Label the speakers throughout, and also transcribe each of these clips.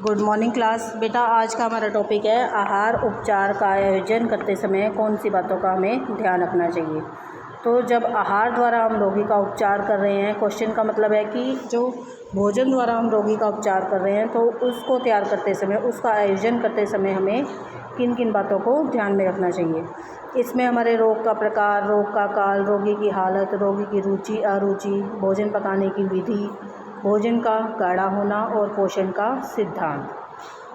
Speaker 1: Good morning class. बेटा आज का हमारा टॉपिक है आहार उपचार का आयोजन करते समय कौन सी बातों का हमें ध्यान रखना चाहिए। तो जब आहार द्वारा हम रोगी का उपचार कर रहे हैं, क्वेश्चन का मतलब है कि जो भोजन द्वारा हम रोगी का उपचार कर रहे हैं तो उसको तैयार करते समय, उसका आयोजन करते समय हमें किन किन बातों को ध्यान में रखना चाहिए। इसमें हमारे रोग का प्रकार, रोग का काल, रोगी की हालत, रोगी की रुचि अरुचि, भोजन पकाने की विधि, भोजन का गाढ़ा होना और पोषण का सिद्धांत।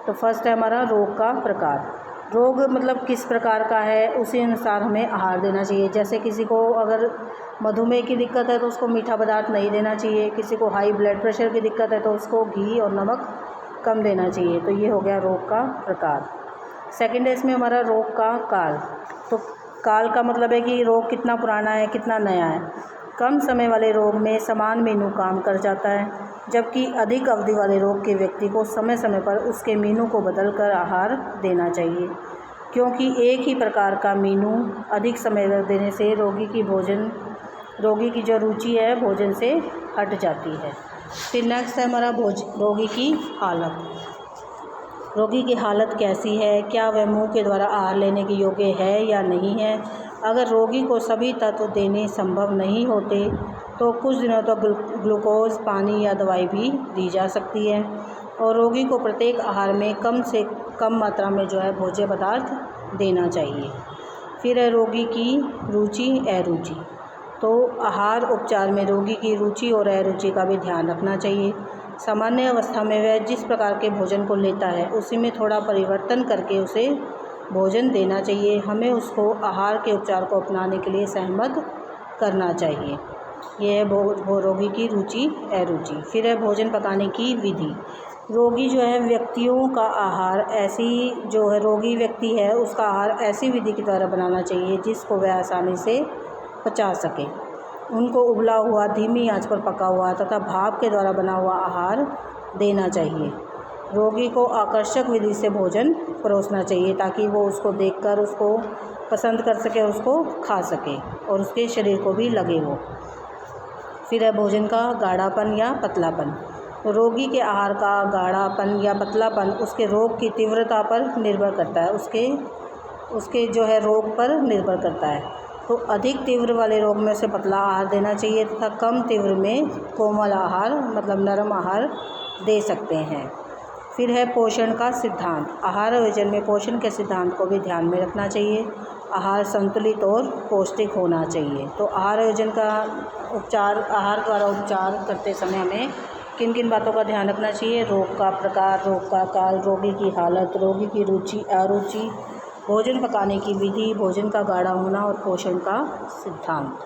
Speaker 1: तो फर्स्ट है हमारा रोग का प्रकार। रोग मतलब किस प्रकार का है, उसी अनुसार हमें आहार देना चाहिए। जैसे किसी को अगर मधुमेह की दिक्कत है तो उसको मीठा पदार्थ नहीं देना चाहिए, किसी को हाई ब्लड प्रेशर की दिक्कत है तो उसको घी और नमक कम देना चाहिए। तो ये हो गया रोग का प्रकार। सेकेंड है इसमें हमारा रोग का काल। तो काल का मतलब है कि रोग कितना पुराना है, कितना नया है। कम समय वाले रोग में समान मेनू काम कर जाता है, जबकि अधिक अवधि वाले रोग के व्यक्ति को समय समय पर उसके मेनू को बदलकर आहार देना चाहिए, क्योंकि एक ही प्रकार का मेनू अधिक समय तक देने से रोगी की जो रुचि है भोजन से हट जाती है। फिर नेक्स्ट है हमारा रोगी की हालत। रोगी की हालत कैसी है, क्या वह मुंह के द्वारा आहार लेने के योग्य है या नहीं है। अगर रोगी को सभी तत्व देने संभव नहीं होते तो कुछ दिनों तक ग्लूकोज, पानी या दवाई भी दी जा सकती है। और रोगी को प्रत्येक आहार में कम से कम मात्रा में जो है भोज्य पदार्थ देना चाहिए। फिर है रोगी की रुचि अरुचि। तो आहार उपचार में रोगी की रुचि और अरुचि का भी ध्यान रखना चाहिए। सामान्य अवस्था में वह जिस प्रकार के भोजन को लेता है उसी में थोड़ा परिवर्तन करके उसे भोजन देना चाहिए। हमें उसको आहार के उपचार को अपनाने के लिए सहमत करना चाहिए। यह है रोगी की रुचि अरुचि। फिर है भोजन पकाने की विधि। रोगी जो है व्यक्तियों का आहार रोगी व्यक्ति है उसका आहार ऐसी विधि के द्वारा बनाना चाहिए जिसको वह आसानी से पचा सके। उनको उबला हुआ, धीमी आंच पर पका हुआ तथा भाप के द्वारा बना हुआ आहार देना चाहिए। रोगी को आकर्षक विधि से भोजन परोसना चाहिए ताकि वो उसको देखकर उसको पसंद कर सके, उसको खा सके और उसके शरीर को भी लगे वो। फिर है भोजन का गाढ़ापन या पतलापन। तो रोगी के आहार का गाढ़ापन या पतलापन उसके रोग की तीव्रता पर निर्भर करता है, उसके जो है रोग पर निर्भर करता है। तो अधिक तीव्र वाले रोग में उसे पतला आहार देना चाहिए तथा कम तीव्र में कोमल आहार मतलब नरम आहार दे सकते हैं। फिर है पोषण का सिद्धांत। आहार आयोजन में पोषण के सिद्धांत को भी ध्यान में रखना चाहिए। आहार संतुलित और पौष्टिक होना चाहिए। तो आहार आयोजन का आहार द्वारा उपचार करते समय हमें किन किन बातों का ध्यान रखना चाहिए। रोग का प्रकार, रोग का काल, रोगी की हालत, रोगी की रुचि अरुचि, भोजन पकाने की विधि, भोजन का गाढ़ा होना और पोषण का सिद्धांत।